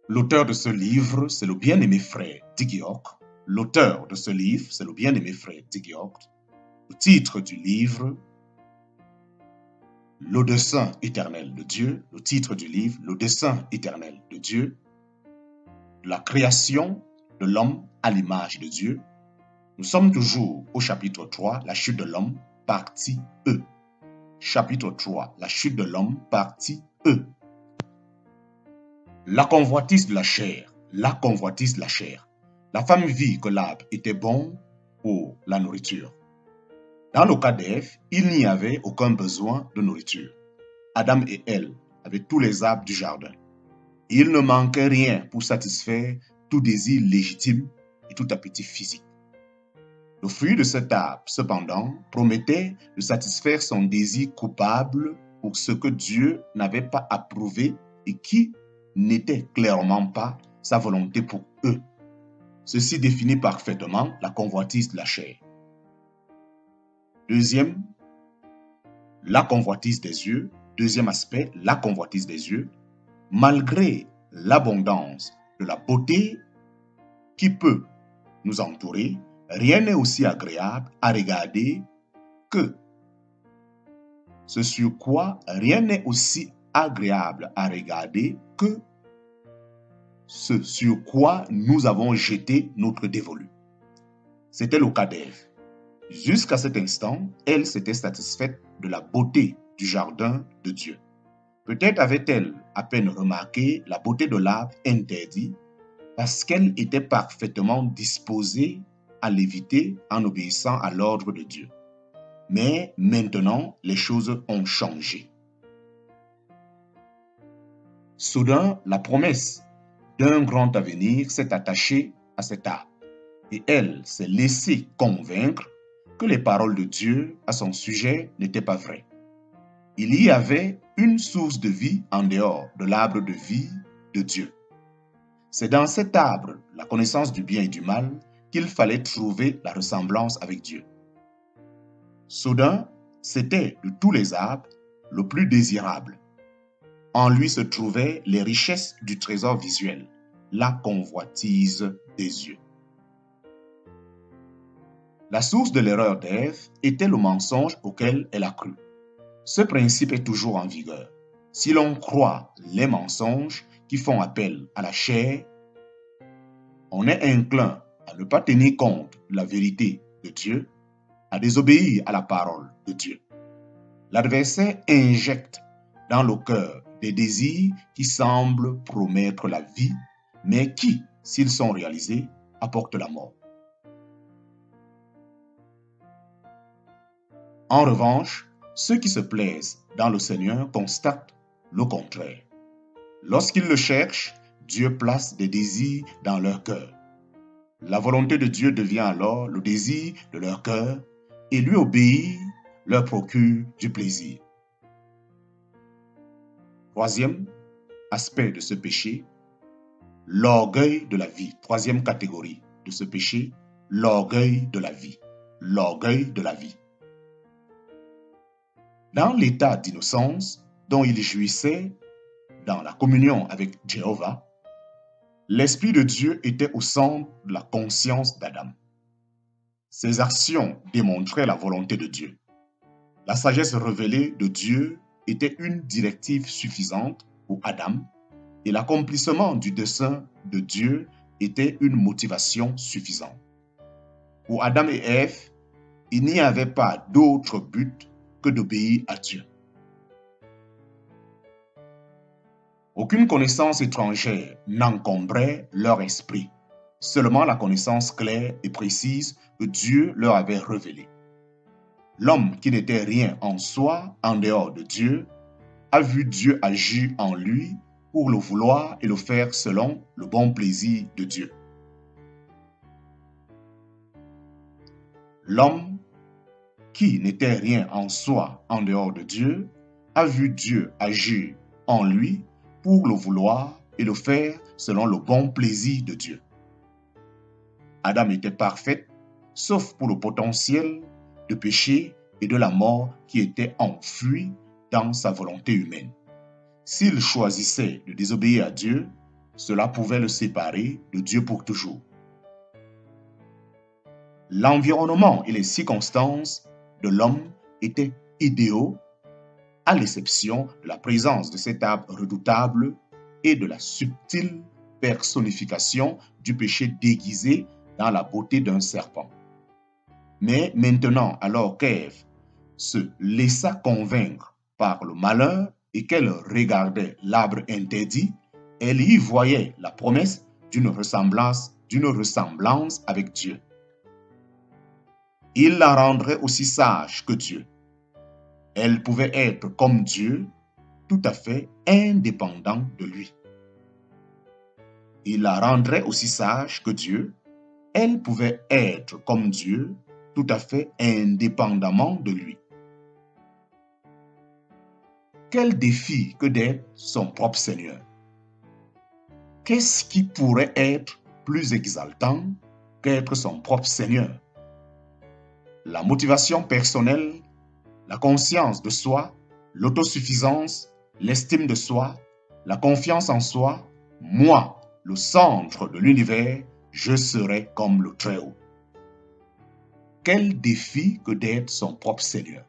L'auteur de ce livre, c'est le bien-aimé frère Dick York. L'auteur de ce livre, c'est le bien-aimé frère Dick York. Le titre du livre, Le dessein éternel de Dieu. Le titre du livre, Le dessein éternel de Dieu. La création de l'homme à l'image de Dieu. Nous sommes toujours au chapitre 3, la chute de l'homme, partie E. Chapitre 3, la chute de l'homme, partie E. La convoitise de la chair. La convoitise de la chair. La femme vit que l'arbre était bon pour la nourriture. Dans le cas d'Ève, il n'y avait aucun besoin de nourriture. Adam et Elle avaient tous les arbres du jardin. Il ne manquait rien pour satisfaire tout désir légitime et tout appétit physique. Le fruit de cet arbre, cependant, promettait de satisfaire son désir coupable pour ce que Dieu n'avait pas approuvé et qui n'était clairement pas sa volonté pour eux. Ceci définit parfaitement la convoitise de la chair. Deuxième, la convoitise des yeux. Deuxième aspect, la convoitise des yeux. Malgré l'abondance de la beauté qui peut nous entourer, rien n'est aussi agréable à regarder que ce sur quoi rien n'est aussi agréable à regarder que ce sur quoi nous avons jeté notre dévolu. C'était le cas d'Ève. Jusqu'à cet instant, elle s'était satisfaite de la beauté du jardin de Dieu. Peut-être avait-elle à peine remarqué la beauté de l'arbre interdit parce qu'elle était parfaitement disposée à l'éviter en obéissant à l'ordre de Dieu. Mais maintenant, les choses ont changé. Soudain, la promesse d'un grand avenir s'est attachée à cet arbre et elle s'est laissée convaincre que les paroles de Dieu à son sujet n'étaient pas vraies. Il y avait une source de vie en dehors de l'arbre de vie de Dieu. C'est dans cet arbre, la connaissance du bien et du mal, qu'il fallait trouver la ressemblance avec Dieu. Soudain, c'était de tous les arbres le plus désirable. En lui se trouvaient les richesses du trésor visuel, la convoitise des yeux. La source de l'erreur d'Ève était le mensonge auquel elle a cru. Ce principe est toujours en vigueur. Si l'on croit les mensonges qui font appel à la chair, on est inclin à ne pas tenir compte de la vérité de Dieu, à désobéir à la parole de Dieu. L'adversaire injecte dans le cœur des désirs qui semblent promettre la vie, mais qui, s'ils sont réalisés, apportent la mort. En revanche, ceux qui se plaisent dans le Seigneur constatent le contraire. Lorsqu'ils le cherchent, Dieu place des désirs dans leur cœur. La volonté de Dieu devient alors le désir de leur cœur et lui obéir leur procure du plaisir. Troisième aspect de ce péché, l'orgueil de la vie. Troisième catégorie de ce péché, l'orgueil de la vie. L'orgueil de la vie. Dans l'état d'innocence dont il jouissait dans la communion avec Jéhovah, l'Esprit de Dieu était au centre de la conscience d'Adam. Ses actions démontraient la volonté de Dieu. La sagesse révélée de Dieu était une directive suffisante pour Adam et l'accomplissement du dessein de Dieu était une motivation suffisante. Pour Adam et Ève, il n'y avait pas d'autre but que d'obéir à Dieu. Aucune connaissance étrangère n'encombrait leur esprit, seulement la connaissance claire et précise que Dieu leur avait révélée. L'homme qui n'était rien en soi, en dehors de Dieu, a vu Dieu agir en lui pour le vouloir et le faire selon le bon plaisir de Dieu. L'homme qui n'était rien en soi, en dehors de Dieu, a vu Dieu agir en lui pour le vouloir et le faire selon le bon plaisir de Dieu. Adam était parfait, sauf pour le potentiel de péché et de la mort qui était enfui dans sa volonté humaine. S'il choisissait de désobéir à Dieu, cela pouvait le séparer de Dieu pour toujours. L'environnement et les circonstances de l'homme étaient idéaux, à l'exception de la présence de cet arbre redoutable et de la subtile personnification du péché déguisé dans la beauté d'un serpent. Mais maintenant, alors qu'Ève se laissa convaincre par le malheur et qu'elle regardait l'arbre interdit, elle y voyait la promesse d'une ressemblance avec Dieu. Il la rendrait aussi sage que Dieu. Elle pouvait être comme Dieu, tout à fait indépendant de lui. Il la rendrait aussi sage que Dieu. Elle pouvait être comme Dieu, tout à fait indépendamment de lui. Quel défi que d'être son propre Seigneur! Qu'est-ce qui pourrait être plus exaltant qu'être son propre Seigneur? La motivation personnelle, la conscience de soi, l'autosuffisance, l'estime de soi, la confiance en soi, moi, le centre de l'univers, je serai comme le Très-Haut. Quel défi que d'être son propre Seigneur!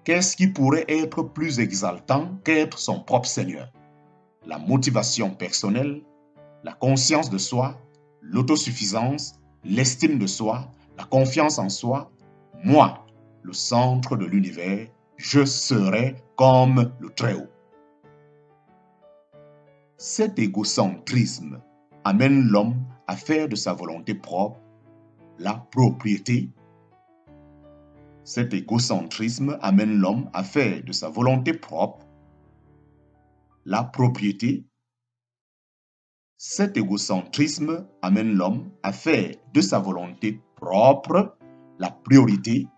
Qu'est-ce qui pourrait être plus exaltant qu'être son propre Seigneur? La motivation personnelle, la conscience de soi, l'autosuffisance, l'estime de soi, la confiance en soi, moi, le centre de l'univers, je serai comme le Très-Haut. Cet égocentrisme amène l'homme à faire de sa volonté propre la propriété. Cet égocentrisme amène l'homme à faire de sa volonté propre la propriété. Cet égocentrisme amène l'homme à faire de sa volonté propre la priorité,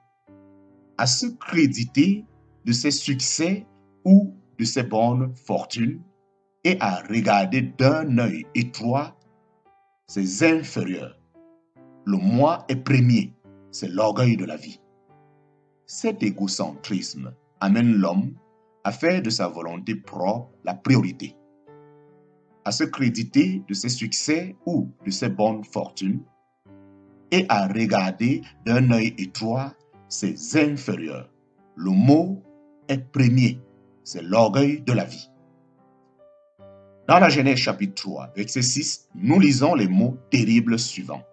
à se créditer de ses succès ou de ses bonnes fortunes et à regarder d'un œil étroit ses inférieurs. Le moi est premier, c'est l'orgueil de la vie. Cet égocentrisme amène l'homme à faire de sa volonté propre la priorité, à se créditer de ses succès ou de ses bonnes fortunes et à regarder d'un œil étroit ses inférieurs. Le mot est premier, c'est l'orgueil de la vie. Dans la Genèse chapitre 3, verset 6, nous lisons les mots terribles suivants.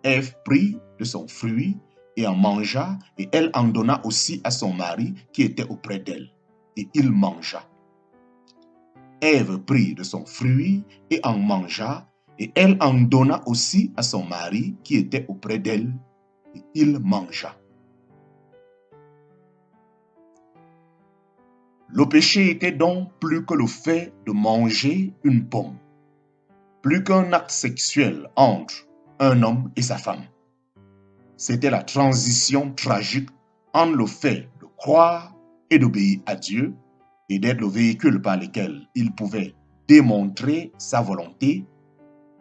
Ève prit de son fruit et en mangea, et elle en donna aussi à son mari qui était auprès d'elle, et il mangea. Ève prit de son fruit et en mangea, et elle en donna aussi à son mari qui était auprès d'elle, et il mangea. Le péché était donc plus que le fait de manger une pomme, plus qu'un acte sexuel entre un homme et sa femme. C'était la transition tragique entre le fait de croire et d'obéir à Dieu et d'être le véhicule par lequel il pouvait démontrer sa volonté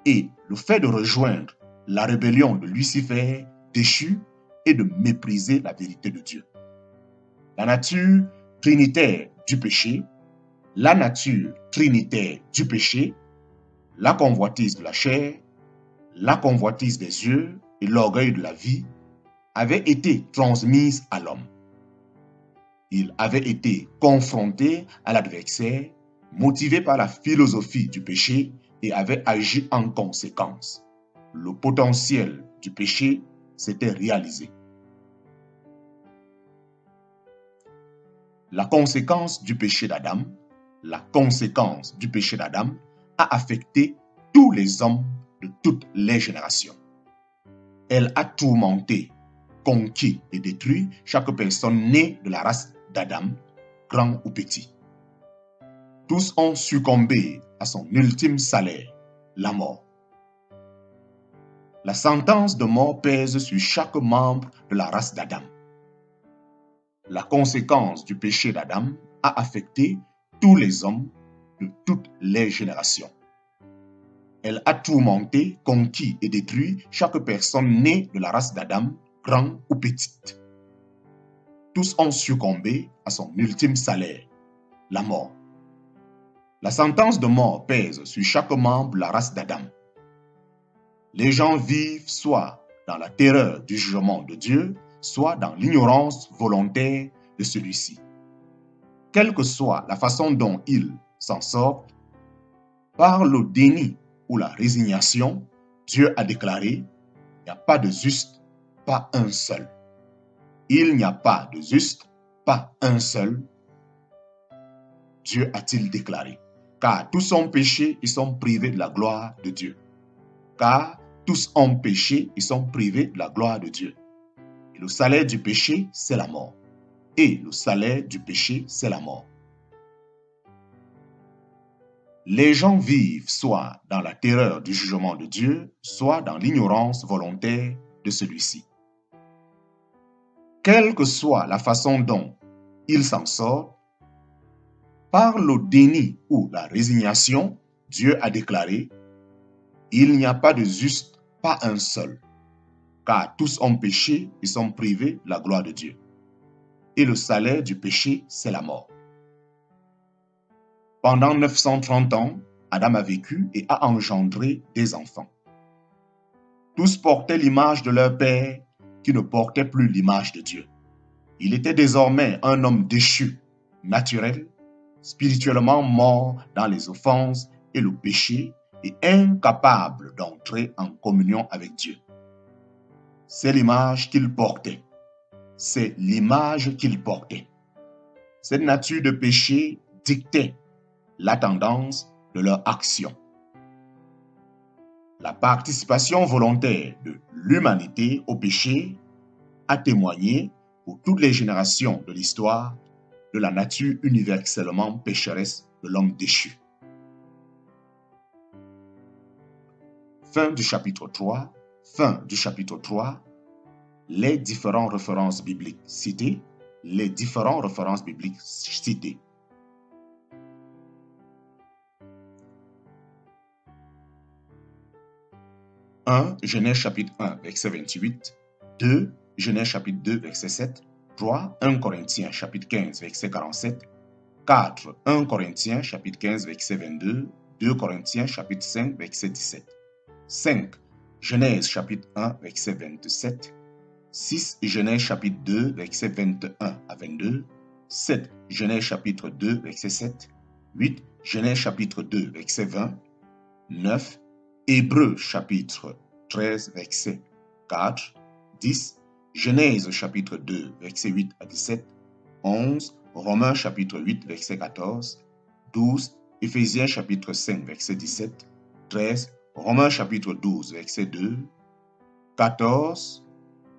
et le fait de rejoindre la rébellion de Lucifer déchu et de mépriser la vérité de Dieu. La nature trinitaire du péché, la convoitise de la chair, la convoitise des yeux et l'orgueil de la vie avaient été transmises à l'homme. Il avait été confronté à l'adversaire, motivé par la philosophie du péché et avait agi en conséquence. Le potentiel du péché s'était réalisé. La conséquence du péché d'Adam a affecté tous les hommes de toutes les générations. Elle a tourmenté, conquis et détruit chaque personne née de la race d'Adam, grand ou petit. Tous ont succombé à son ultime salaire, la mort. La sentence de mort pèse sur chaque membre de la race d'Adam. La conséquence du péché d'Adam a affecté tous les hommes de toutes les générations. Elle a tourmenté, conquis et détruit chaque personne née de la race d'Adam, grand ou petite. Tous ont succombé à son ultime salaire, la mort. La sentence de mort pèse sur chaque membre de la race d'Adam. Les gens vivent soit dans la terreur du jugement de Dieu, soit dans l'ignorance volontaire de celui-ci. Quelle que soit la façon dont ils s'en sortent, par le déni ou la résignation, Dieu a déclaré: il n'y a pas de juste, pas un seul. Il n'y a pas de juste, pas un seul. Dieu a-t-il déclaré. Car tous ont péché, ils sont privés de la gloire de Dieu. Car tous ont péché, ils sont privés de la gloire de Dieu. Et le salaire du péché, c'est la mort. Et le salaire du péché, c'est la mort. Les gens vivent soit dans la terreur du jugement de Dieu, soit dans l'ignorance volontaire de celui-ci. Quelle que soit la façon dont ils s'en sortent, par le déni ou la résignation, Dieu a déclaré: il n'y a pas de juste, pas un seul. Car tous ont péché et sont privés de la gloire de Dieu. Et le salaire du péché, c'est la mort. Pendant 930 ans, Adam a vécu et a engendré des enfants. Tous portaient l'image de leur père, qui ne portait plus l'image de Dieu. Il était désormais un homme déchu, naturel, spirituellement mort dans les offenses et le péché et incapable d'entrer en communion avec Dieu. C'est l'image qu'il portait. C'est l'image qu'il portait. Cette nature de péché dictait la tendance de leur action. La participation volontaire de l'humanité au péché a témoigné pour toutes les générations de l'histoire de la nature universellement pécheresse de l'homme déchu. Fin du chapitre 3. Fin du chapitre 3. Les différentes références bibliques citées. Les différentes références bibliques citées. « 1. Genèse chapitre 1, verset 28. 2. Genèse chapitre 2, verset 7. 3. 1 Corinthiens chapitre 15, verset 47. 4. 1 Corinthiens chapitre 15, verset 22. 2 Corinthiens chapitre 5, verset 17. 5. Genèse chapitre 1, verset 27. 6. Genèse chapitre 2, verset 21 à 22. 7. Genèse chapitre 2, verset 7. 8. Genèse chapitre 2, verset 20. 9. Hébreux chapitre 13, verset 4. 10. Genèse chapitre 2, verset 8 à 17. 11. Romains chapitre 8, verset 14. 12. Éphésiens chapitre 5, verset 17. 13. Romains chapitre 12, verset 2. 14.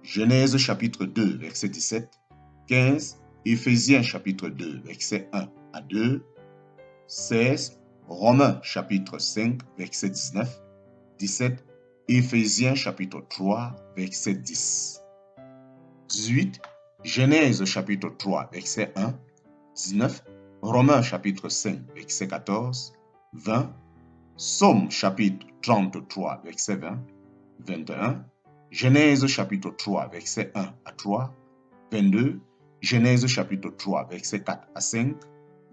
Genèse chapitre 2, verset 17. 15. Éphésiens chapitre 2, verset 1 à 2. 16. Romains chapitre 5, verset 19. 17. Éphésiens chapitre 3, verset 10. 18. Genèse chapitre 3, verset 1. 19. Romains chapitre 5, verset 14. 20. Psaume chapitre 33, verset 20. 21. Genèse chapitre 3, verset 1 à 3. 22. Genèse chapitre 3, verset 4 à 5.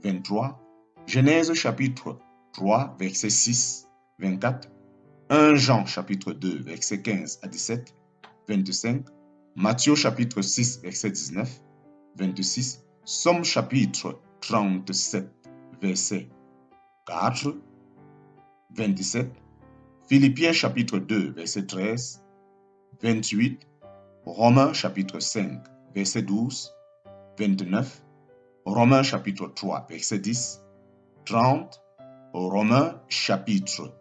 23. Genèse chapitre 3, verset 6. 24. 1 Jean chapitre 2, verset 15 à 17. 25. Matthieu chapitre 6, verset 19. 26. Psaume chapitre 37, verset 4. 27. Philippiens chapitre 2, verset 13. 28. Romains chapitre 5, verset 12. 29. Romains chapitre 3, verset 10. 30. Romains chapitre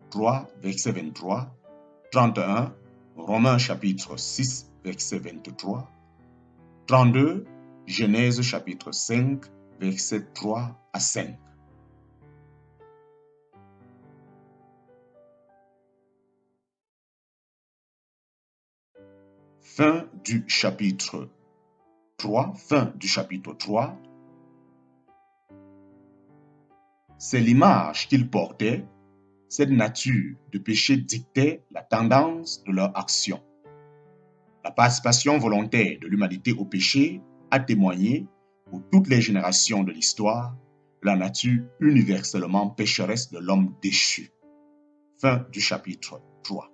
3, verset 23. 31. Romains chapitre 6, verset 23. 32. Genèse chapitre 5, verset 3 à 5. Fin du chapitre 3. Fin du chapitre 3. C'est l'image qu'ils portaient. Cette nature de péché dictait la tendance de leur action. La participation volontaire de l'humanité au péché a témoigné pour toutes les générations de l'histoire la nature universellement pécheresse de l'homme déchu. Fin du chapitre 3.